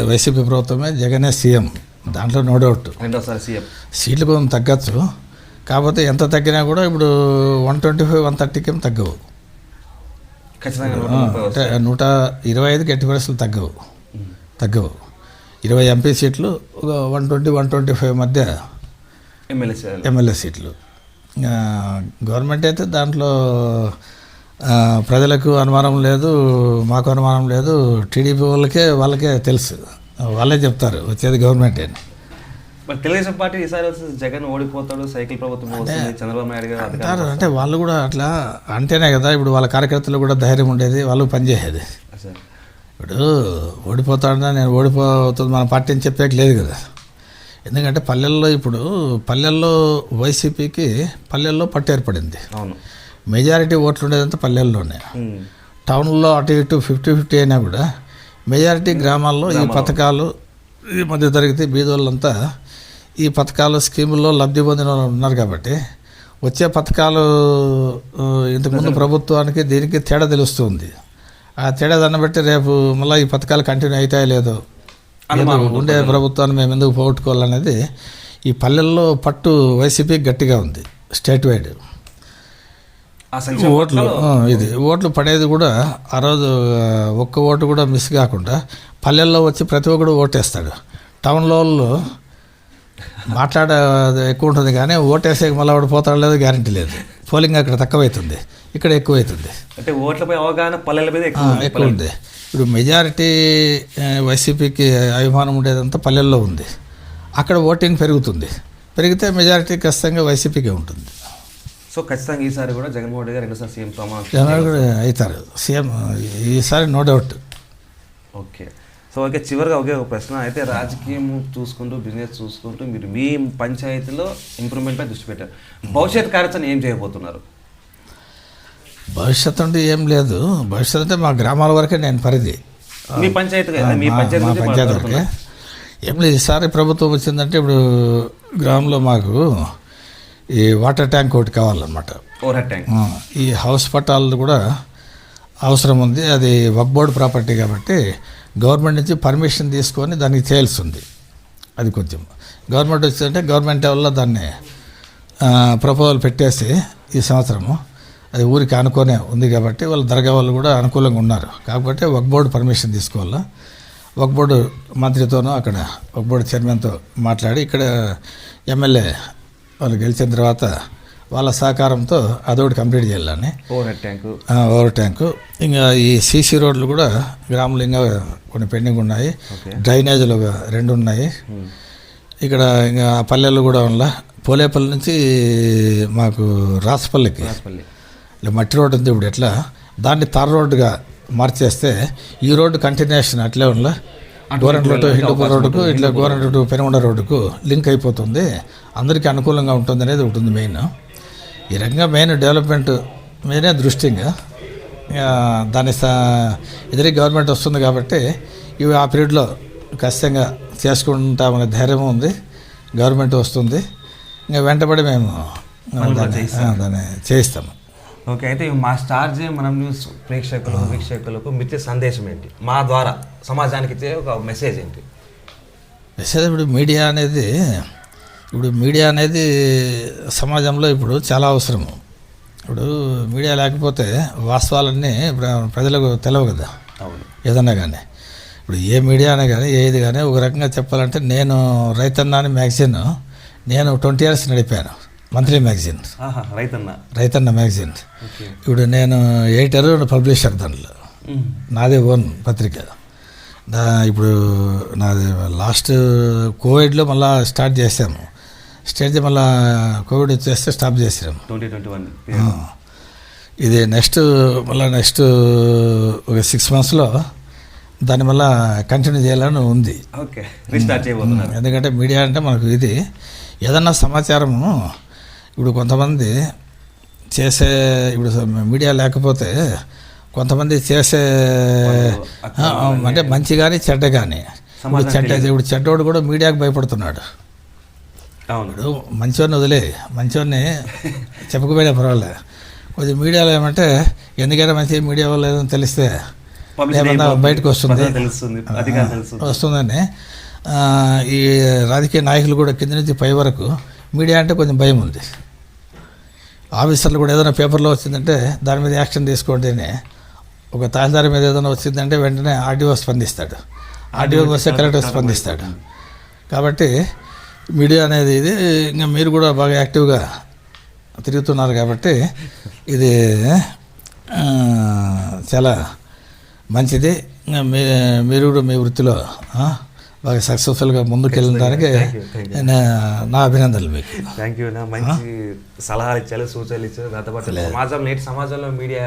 వైసీపీ ప్రభుత్వమే, జగనే సీఎం, దాంట్లో నో డౌట్. రెండోసారి సీఎం. సీట్లు కొంచెం తగ్గచ్చు, కాకపోతే ఎంత తగ్గినా కూడా ఇప్పుడు 125-130కి తగ్గవు. ఖచ్చితంగా అంటే 125కి 80% తగ్గవు. 20 ఎంపీ సీట్లు, ఒక 120-125 మధ్య ఎమ్మెల్యే సీట్లు. గవర్నమెంట్ అయితే దాంట్లో ప్రజలకు అనుమానం లేదు, మాకు అనుమానం లేదు. టీడీపీ వాళ్ళకే తెలుసు, వాళ్ళే చెప్తారు వచ్చేది గవర్నమెంట్ అని. మరి తెలుగుదేశం పార్టీ ఈసారి వచ్చి జగన్ ఓడిపోతాడు, సైకిల్ ప్రభుత్వం వస్తుంది, చంద్రబాబు నాయుడు గారు అంటారు. అంటే వాళ్ళు కూడా అట్లా అంటేనే కదా ఇప్పుడు వాళ్ళ కార్యకర్తలు కూడా ధైర్యం ఉండేది, వాళ్ళు పనిచేసేది. ఇప్పుడు ఓడిపోతాడన్నా నేను ఓడిపోతుంది మన పార్టీ అని చెప్పేకి లేదు కదా. ఎందుకంటే పల్లెల్లో వైసీపీకి పల్లెల్లో పట్టు ఏర్పడింది. అవును, మెజారిటీ ఓట్లు ఉండేదంతా పల్లెల్లోనే. టౌన్లో అటు ఇటు 50-50 అయినా కూడా మెజారిటీ గ్రామాల్లో ఈ పథకాలు, ఈ మధ్యతరగతి బీదోళ్ళంతా ఈ పథకాలు స్కీముల్లో లబ్ధి పొందిన వాళ్ళు ఉన్నారు. కాబట్టి వచ్చే పథకాలు ఇంతకుముందు ప్రభుత్వానికి దీనికి తేడా తెలుస్తుంది. ఆ తేడా దాన్ని బట్టి రేపు మళ్ళీ ఈ పథకాలు కంటిన్యూ అవుతాయో లేదో, ఉండే ప్రభుత్వాన్ని మేము ఎందుకు పోగొట్టుకోవాలనేది ఈ పల్లెల్లో పట్టు వైసీపీకి గట్టిగా ఉంది. స్టేట్ వైడ్ ఓట్లు పడేది కూడా ఆ రోజు ఒక్క ఓటు కూడా మిస్ కాకుండా పల్లెల్లో వచ్చి ప్రతి ఒక్కడు ఓటేస్తాడు. టౌన్లో వాళ్ళు మాట్లాడేది ఎక్కువ ఉంటుంది కానీ ఓటేసే మళ్ళీ వాడు పోతాడు లేదు గ్యారంటీ లేదు. పోలింగ్ అక్కడ తక్కువైతుంది, ఇక్కడ ఎక్కువైతుంది. అంటే ఓట్లపై అవగాహన పల్లెల మీద ఎక్కువ ఉంది. ఇప్పుడు మెజారిటీ వైసీపీకి అభిమానం ఉండేదంతా పల్లెల్లో ఉంది. అక్కడ ఓటింగ్ పెరుగుతుంది, పెరిగితే మెజారిటీ ఖచ్చితంగా వైసీపీకే ఉంటుంది. సో ఖచ్చితంగా ఈసారి కూడా జగన్మోహన్ రెడ్డి గారు రెండోసారి సీఎం జగన్ కూడా అవుతారు సీఎం ఈసారి, no doubt. Okay. So okay, చివరిగా ఒకే ఒక ప్రశ్న అయితే, రాజకీయం చూసుకుంటూ బిజినెస్ చూసుకుంటూ మీరు మీ పంచాయతీలో ఇంప్రూవ్మెంట్పై దృష్టి పెట్టారు. భవిష్యత్ కార్యాచరణ ఏం చేయబోతున్నారు? భవిష్యత్తు అంటే ఏం లేదు. భవిష్యత్తు అంటే మా గ్రామాల వరకే నేను పరిధి. మీ పంచాయతీ వరకే ఏం లేదు. ఈసారి ప్రభుత్వం వచ్చిందంటే ఇప్పుడు గ్రామంలో మాకు ఈ వాటర్ ట్యాంక్ ఒకటి కావాలన్నమాట. ఈ హౌస్ పట్టాలు కూడా అవసరం ఉంది. అది వక్ఫ్ బోర్డు ప్రాపర్టీ కాబట్టి గవర్నమెంట్ నుంచి పర్మిషన్ తీసుకొని దానికి చేయాల్సి ఉంది. అది కొంచెం గవర్నమెంట్ వచ్చిందంటే గవర్నమెంట్ లెవెల్లో దాన్ని ప్రపోజల్ పెట్టేసి ఈ సంవత్సరము అది ఊరికి అనుకునే ఉంది కాబట్టి వాళ్ళ దర్గా వాళ్ళు కూడా అనుకూలంగా ఉన్నారు. కాబట్టి వక్ఫ్ బోర్డు పర్మిషన్ తీసుకోవాలా. వక్ఫ్ బోర్డు మంత్రితోనూ అక్కడ వక్ఫ్ బోర్డు చైర్మన్తో మాట్లాడి ఇక్కడ ఎమ్మెల్యే వాళ్ళు గెలిచిన తర్వాత వాళ్ళ సహకారంతో అదొకటి కంప్లీట్ చేయాలని. ఓవర్ ట్యాంకు ఇంకా ఈ సీసీ రోడ్లు కూడా గ్రామంలో ఇంకా కొన్ని పెండింగ్ ఉన్నాయి. డ్రైనేజీలు 2 ఉన్నాయి. ఇక్కడ ఇంకా పల్లెలు కూడా ఉన్న పోలేపల్లి నుంచి మాకు రాసపల్లికి ఇలా మట్టి రోడ్డు ఉంది. ఇప్పుడు ఎట్లా దాన్ని తార్ రోడ్డుగా మార్చేస్తే ఈ రోడ్డు కంటిన్యూషన్ అట్లే ఉన్న గోరంట్ల టు హిందూపూర్ రోడ్డుకు ఇట్లా గోరంట్ల టు పెనుగొండ రోడ్డుకు లింక్ అయిపోతుంది. అందరికీ అనుకూలంగా ఉంటుంది అనేది ఒకటి ఉంది మెయిన్. ఈ రకంగా మెయిన్ డెవలప్మెంట్ మీదే దృష్టిగా దాని ఎదురు గవర్నమెంట్ వస్తుంది కాబట్టి ఇవి ఆ పీరియడ్లో ఖచ్చితంగా చేసుకుంటామనే ధైర్యం ఉంది. గవర్నమెంట్ వస్తుంది, ఇంకా వెంటబడి మేము దాన్ని చేయిస్తాము. ఓకే. అయితే మా స్టార్ జే మనం న్యూస్ వీక్షకులకు మిచ్చే సందేశం ఏంటి? మా ద్వారా సమాజానికి ఇచ్చే ఒక మెసేజ్ ఏంటి? మెసేజ్ ఇప్పుడు మీడియా అనేది సమాజంలో ఇప్పుడు చాలా అవసరము. ఇప్పుడు మీడియా లేకపోతే వాస్తవాలన్నీ ప్రజలకు తెలియవు కదా. ఏదన్నా కానీ ఇప్పుడు ఏ మీడియానే కానీ ఏది కానీ ఒక రకంగా చెప్పాలంటే నేను రైతన్న అని మ్యాగజైన్ నేను 20 years నడిపాను. మంత్లీ మ్యాగజైన్ రైతన్న మ్యాగజైన్. ఇప్పుడు నేను ఎడిటర్ పబ్లిషర్ దాంట్లో. నాదే ఓన్ పత్రిక. ఇప్పుడు నాది లాస్ట్ కోవిడ్లో మళ్ళీ స్టార్ట్ చేసాము. మళ్ళీ కోవిడ్ వచ్చేస్తే స్టాప్ చేసాము. 2021 ఇది నెక్స్ట్ ఒక 6 monthsలో దాన్ని మళ్ళీ కంటిన్యూ చేయాలని ఉంది. ఎందుకంటే మీడియా అంటే మనకు ఇది ఏదన్నా సమాచారము ఇప్పుడు కొంతమంది చేసే ఇప్పుడు మీడియా లేకపోతే కొంతమంది చేసే అంటే మంచి కానీ చెడ్డ కానీ ఇప్పుడు చెడ్డోడు కూడా మీడియాకు భయపడుతున్నాడు. ఇప్పుడు మంచివాడిని వదిలే మంచివాడిని చెప్పకపోయినా పర్వాలేదు. కొంచెం మీడియాలో ఏమంటే ఎందుకైనా మంచి మీడియా వల్ల ఏదైనా తెలిస్తే ఏమన్నా బయటకు వస్తుందని ఈ రాజకీయ నాయకులు కూడా కింద నుంచి పై వరకు మీడియా అంటే కొంచెం భయం ఉంది. ఆఫీసర్లు కూడా ఏదైనా పేపర్లో వచ్చిందంటే దాని మీద యాక్షన్ తీసుకోండి అని, ఒక తహసీల్దార్ మీద ఏదైనా వచ్చిందంటే వెంటనే ఆర్డీఓ స్పందిస్తాడు. ఆర్డీఓకి వస్తే కలెక్టర్ స్పందిస్తాడు. కాబట్టి మీడియా అనేది ఇది ఇంకా మీరు కూడా బాగా యాక్టివ్గా తిరుగుతున్నారు కాబట్టి ఇది చాలా మంచిది. ఇంకా మీరు కూడా మీ వృత్తిలో బాగా సక్సెస్ఫుల్గా ముందుకు వెళ్ళడానికి నా అభినందనలు మీకు. Thank you. మంచి సలహాలు ఇచ్చారు, సూచనలు ఇచ్చారు. దాంతోపాటు నేటి సమాజంలో మీడియా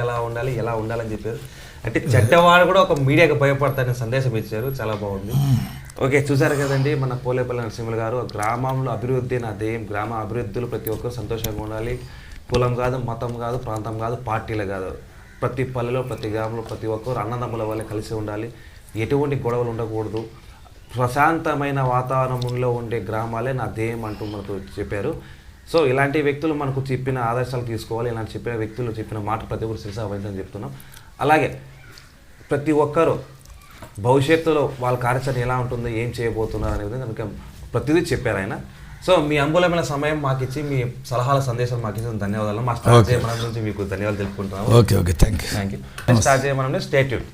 ఎలా ఉండాలని చెప్పారు. అంటే చెడ్డవాడు కూడా ఒక మీడియాకి భయపడతారనే సందేశం ఇచ్చారు. చాలా బాగుంది. ఓకే, చూసారు కదండి మన పోలేపల్లి నరసింహులు గారు. గ్రామంలో అభివృద్ధి నా ధ్యేయం. గ్రామ అభివృద్ధిలో ప్రతి ఒక్కరు సంతోషంగా ఉండాలి. కులం కాదు, మతం కాదు, ప్రాంతం కాదు, పార్టీలు కాదు. ప్రతి పల్లెలో, ప్రతి గ్రామంలో ప్రతి ఒక్కరు అన్నదమ్ముల వల్లే కలిసి ఉండాలి. ఎటువంటి గొడవలు ఉండకూడదు. ప్రశాంతమైన వాతావరణంలో ఉండే గ్రామాలే నా ధ్యేయం అంటూ మనకు చెప్పారు. సో ఇలాంటి వ్యక్తులు మనకు చెప్పిన ఆదర్శాలు తీసుకోవాలి. ఇలాంటి చెప్పిన వ్యక్తులు చెప్పిన మాట ప్రతి ఒక్కరు శిరస వహించాలని చెప్తున్నాం. అలాగే ప్రతి ఒక్కరూ భవిష్యత్తులో వాళ్ళ కార్యాచరణ ఎలా ఉంటుందో, ఏం చేయబోతున్నారు అనేది కనుక ప్రతిదీ చెప్పారు ఆయన. సో మీ అమూల్యమైన సమయం మాకు ఇచ్చి మీ సలహాల సందేశం మాకు ఇచ్చిన ధన్యవాదాలు. మా స్టార్ట్ చేయమనం నుంచి మీకు ధన్యవాదాలు తెలుపుకుంటున్నాము. Okay, thank you. స్టార్ట్ చేయమనం స్టే ట్యూన్డ్.